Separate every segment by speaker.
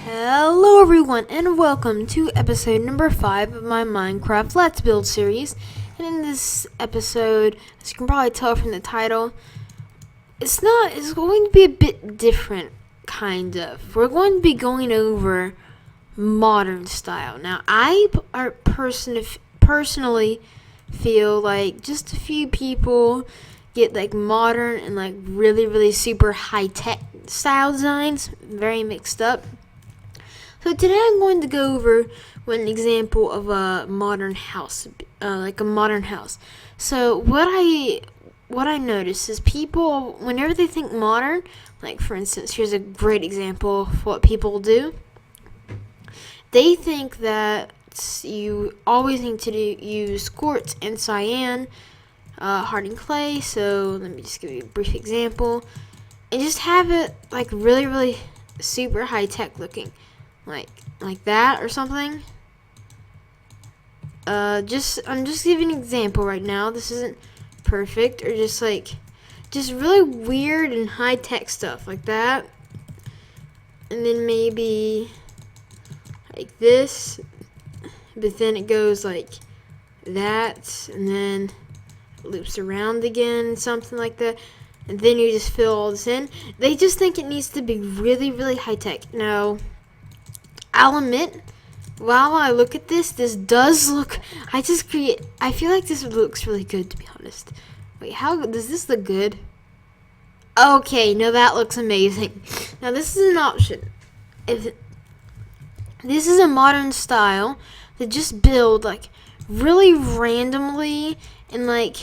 Speaker 1: Hello everyone and welcome to episode number 5 of my Minecraft Let's Build series. And in this episode, as you can probably tell from the title, it's going to be a bit different, kind of. We're going to be going over modern style. Now, I personally feel like just a few people get like modern and like really super high-tech style designs very mixed up. So today I'm going to go over one example of a modern house, like a modern house. So what I notice is people, whenever they think modern, like for instance, here's a great example of what people do. They think that you always need to use quartz and cyan, hardened clay. So let me just give you a brief example, and just have it like really super high tech looking. Like that or something. I'm just giving an example right now. This isn't perfect, or just really weird and high tech stuff like that. And then maybe like this, but then it goes like that, and then it loops around again, something like that. And then you just fill all this in. They just think it needs to be really high tech. No. I'll admit, while I look at this does look, I feel like this looks really good, to be honest. Wait, how does this look good? Okay, no, that looks amazing. Now, this is an option. This is a modern style that just build, like, really randomly, and, like,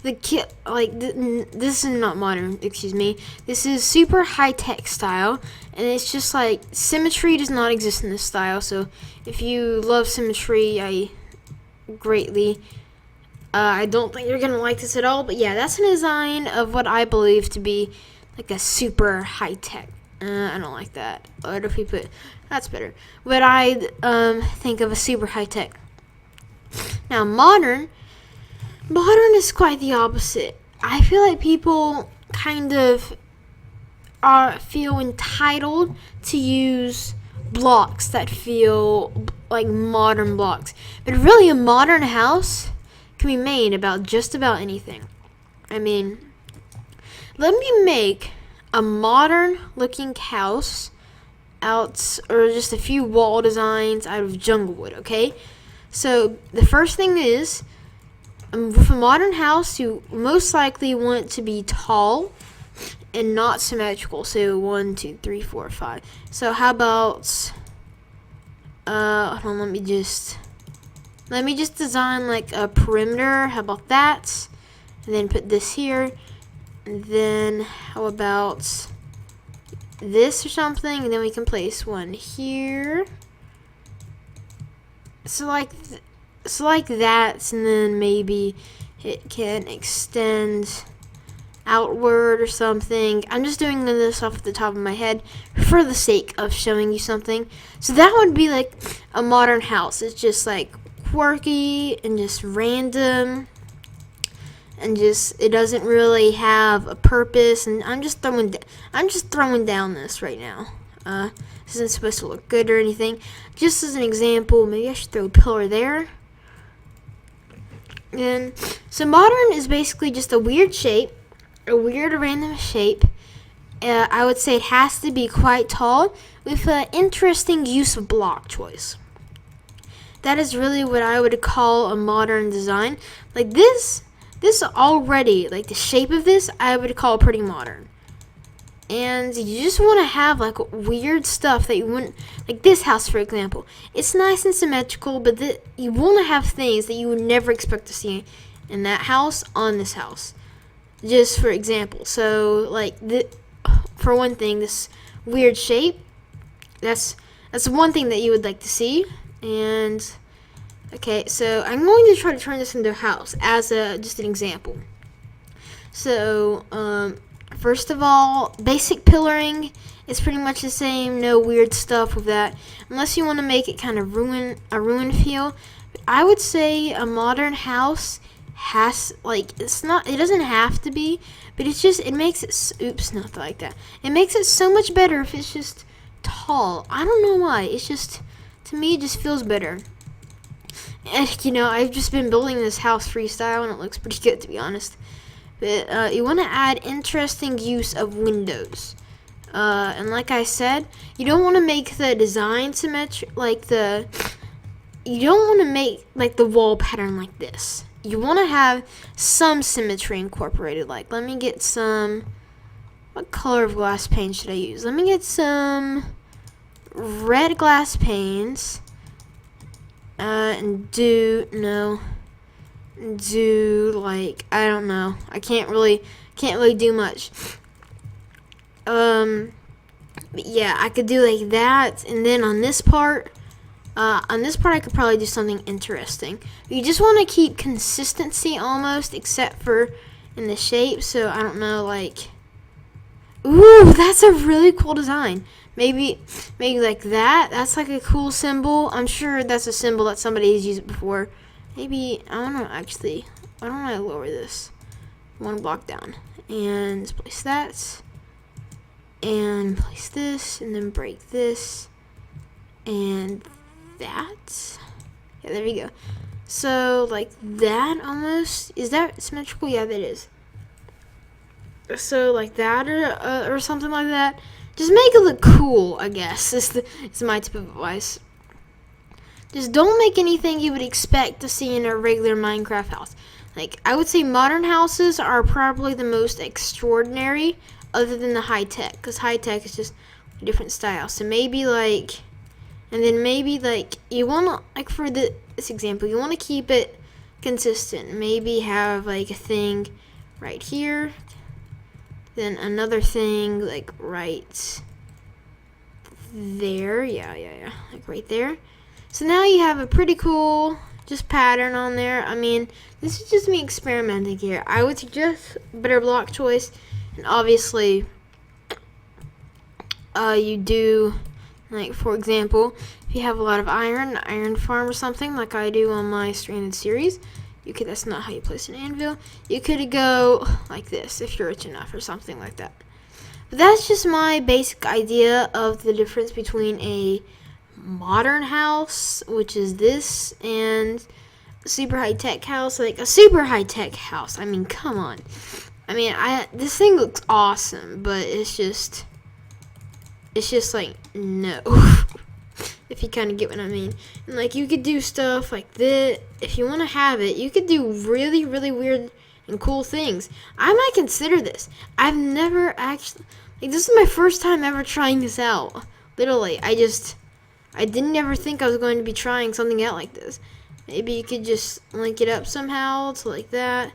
Speaker 1: this is not modern, excuse me. This is super high-tech style, and it's just like symmetry does not exist in this style. So if you love symmetry, I don't think you're gonna like this at all. But yeah, that's a design of what I believe to be like a super high-tech. I don't like that. Or if we put, that's better. But I think of a super high-tech. Now modern is quite the opposite. I feel like people kind of feel entitled to use blocks that feel like modern blocks. But really, a modern house can be made about just about anything. I mean, let me make a modern looking house or just a few wall designs out of jungle wood, okay? So the first thing is, with a modern house, you most likely want to be tall and not symmetrical. So 1, 2, 3, 4, 5. So how about hold on, let me just design like a perimeter. How about that? And then put this here. And then how about this or something? And then we can place one here. So like that, and then maybe it can extend outward or something. I'm just doing this off the top of my head for the sake of showing you something. So that would be like a modern house. It's just like quirky and just random, and just it doesn't really have a purpose. And I'm just throwing down this right now. This isn't supposed to look good or anything. Just as an example, maybe I should throw a pillar there. And so modern is basically just a weird shape, a weird random shape. I would say it has to be quite tall with an interesting use of block choice. That is really what I would call a modern design. Like this already, like the shape of this, I would call pretty modern. And you just want to have like weird stuff that you wouldn't, like this house for example. It's nice and symmetrical, but you want to have things that you would never expect to see in that house on this house. Just for example, so like for one thing, this weird shape. That's one thing that you would like to see. And okay, so I'm going to try to turn this into a house as just an example. So first of all, basic pillaring is pretty much the same. No weird stuff with that, unless you want to make it kind of ruin feel. But I would say a modern house it doesn't have to be, but it makes it, oops, not like that. It makes it so much better if it's just tall. I don't know why. It's just, to me, it just feels better. And, you know, I've just been building this house freestyle, and it looks pretty good, to be honest. But you want to add interesting use of windows. And like I said, you don't want to make the design symmetric, you don't want to make, like, the wall pattern like this. You want to have some symmetry incorporated. Like, let me get some, what color of glass pane should I use? Let me get some red glass panes. And do like, I don't know. I can't really do much. But yeah, I could do like that, and then on this part I could probably do something interesting. You just want to keep consistency almost, except for in the shape. So I don't know, like, ooh, that's a really cool design. Maybe like that. That's like a cool symbol. I'm sure that's a symbol that somebody has used before. Maybe, I don't know, actually. Why don't I lower this one block down and place that, and place this, and then break this and that. Yeah, there we go. So like that almost. Is that symmetrical? Yeah, that is. So like that, or something like that. Just make it look cool, I guess. It's my tip of advice. Just don't make anything you would expect to see in a regular Minecraft house. Like, I would say modern houses are probably the most extraordinary, other than the high-tech, because high-tech is just a different style. So maybe like, and then maybe like, you want to, like for this example, you want to keep it consistent. Maybe have like a thing right here, then another thing like right there. Yeah, like right there. So now you have a pretty cool just pattern on there. I mean, this is just me experimenting here. I would suggest better block choice, and obviously you do, like, for example, if you have a lot of iron farm or something like I do on my Stranded series, you could, that's not how you place an anvil. You could go like this if you're rich enough or something like that. But that's just my basic idea of the difference between a modern house, which is this, and a super high-tech house. Like a super high-tech house, I mean, come on. I mean, this thing looks awesome, but it's just like, no. If you kind of get what I mean. And like, you could do stuff like this. If you want to have it, you could do really, really weird and cool things. I might consider this. I've never actually, like, this is my first time ever trying this out. Literally, I didn't ever think I was going to be trying something out like this. Maybe you could just link it up somehow to like that,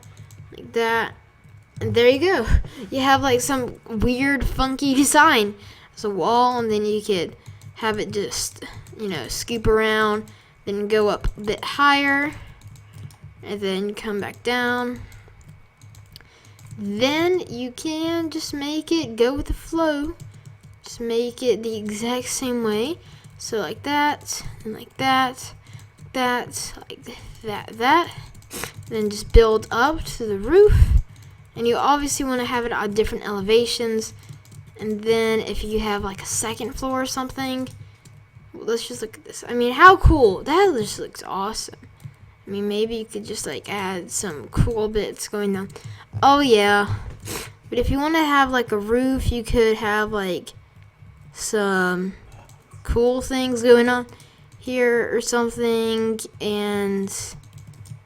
Speaker 1: and there you go. You have like some weird, funky design as a wall, and then you could have it just, you know, scoop around, then go up a bit higher, and then come back down. Then you can just make it go with the flow. Just make it the exact same way. So like that, and like that, like that. Then just build up to the roof. And you obviously want to have it at different elevations. And then if you have like a second floor or something, well, let's just look at this. I mean, how cool. That just looks awesome. I mean, maybe you could just like add some cool bits going down. Oh yeah. But if you want to have like a roof, you could have like some cool things going on here or something, and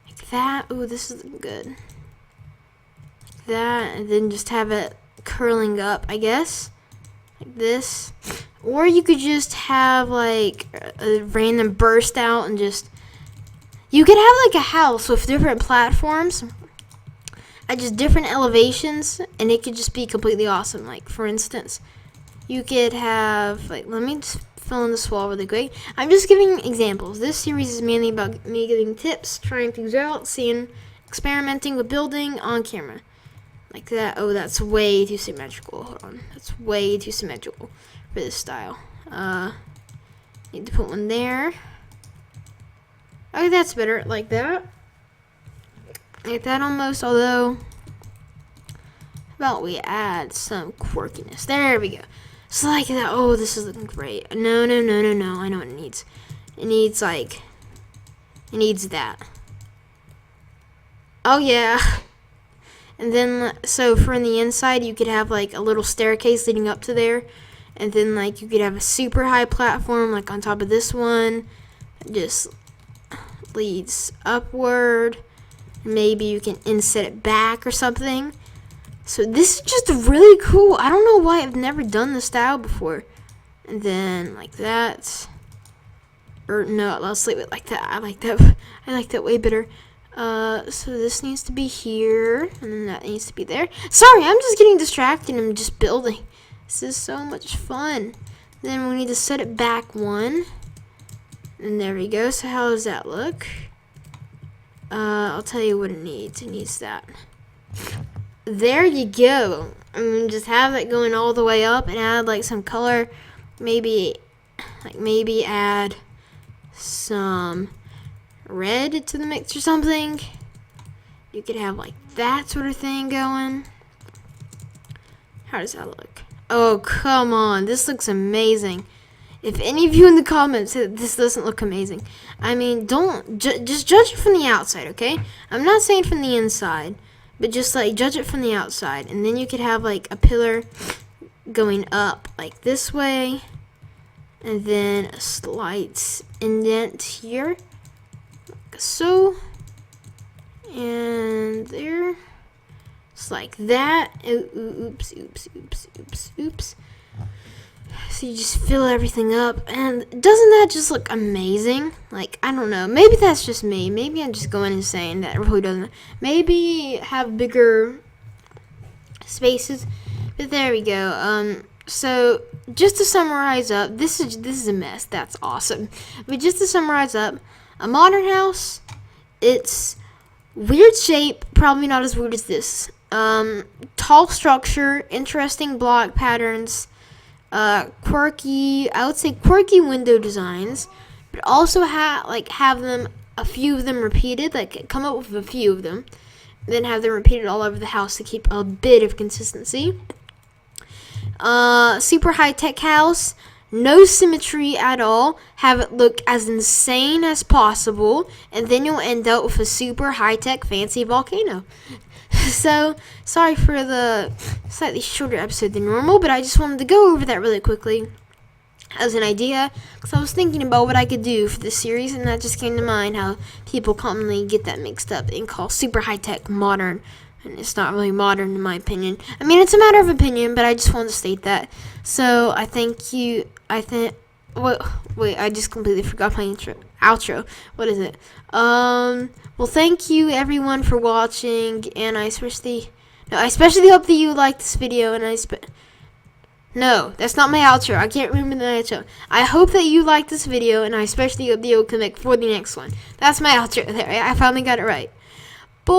Speaker 1: like that. Ooh, this is good. Like that, and then just have it curling up, I guess, like this. Or you could just have like a random burst out, and just, you could have like a house with different platforms at just different elevations, and it could just be completely awesome. Like, for instance, you could have, like, let me just fill in this wall really quick. I'm just giving examples. This series is mainly about me giving tips, trying things out, seeing, experimenting with building on camera. Like that. Oh, that's way too symmetrical. Hold on. That's way too symmetrical for this style. Need to put one there. Okay, that's better. Like that. Like that almost, although, how about we add some quirkiness? There we go. Just like that. Oh, this is looking great. No, no, no, no, no. I know what it needs. It needs like, it needs that. Oh yeah. And then, so for in the inside, you could have like a little staircase leading up to there. And then like you could have a super high platform like on top of this one. That just leads upward. Maybe you can inset it back or something. So this is just really cool. I don't know why I've never done this style before. And then like that. Or no, let's leave it like that. I like that. I like that way better. So this needs to be here, and then that needs to be there. Sorry, I'm just getting distracted. I'm just building. This is so much fun. Then we need to set it back one. And there we go. So how does that look? I'll tell you what it needs. It needs that. There you go. Just have that going all the way up and add like some color. Maybe add some red to the mix or something. You could have like that sort of thing going. How does that look? Oh, come on. This looks amazing. If any of you in the comments said this doesn't look amazing, I mean, don't just judge it from the outside, okay? I'm not saying from the inside, but just like judge it from the outside. And then you could have like a pillar going up like this way, and then a slight indent here, like so, and there, just like that. Oops, oops, oops, oops, oops. So you just fill everything up, and doesn't that just look amazing? Like, I don't know, maybe that's just me. Maybe I'm just going insane. That really doesn't. Maybe have bigger spaces, but there we go. So just to summarize up, this is a mess. That's awesome. But just to summarize up, a modern house, it's weird shape, probably not as weird as this. Tall structure, interesting block patterns, quirky, I would say quirky window designs, but also have them, a few of them repeated, like come up with a few of them, then have them repeated all over the house to keep a bit of consistency. Super high-tech house, no symmetry at all, have it look as insane as possible, and then you'll end up with a super high-tech fancy volcano. So, sorry for the slightly shorter episode than normal, but I just wanted to go over that really quickly as an idea, because I was thinking about what I could do for this series, and that just came to mind how people commonly get that mixed up and call super high-tech modern, and it's not really modern in my opinion. I mean, it's a matter of opinion, but I just wanted to state that. So, wait, I just completely forgot my outro. What is it? Well, thank you everyone for watching, and I especially hope that you liked this video, and no, that's not my outro. I can't remember the outro. I hope that you liked this video, and I especially hope that you'll connect for the next one. That's my outro there. I finally got it right. Bye.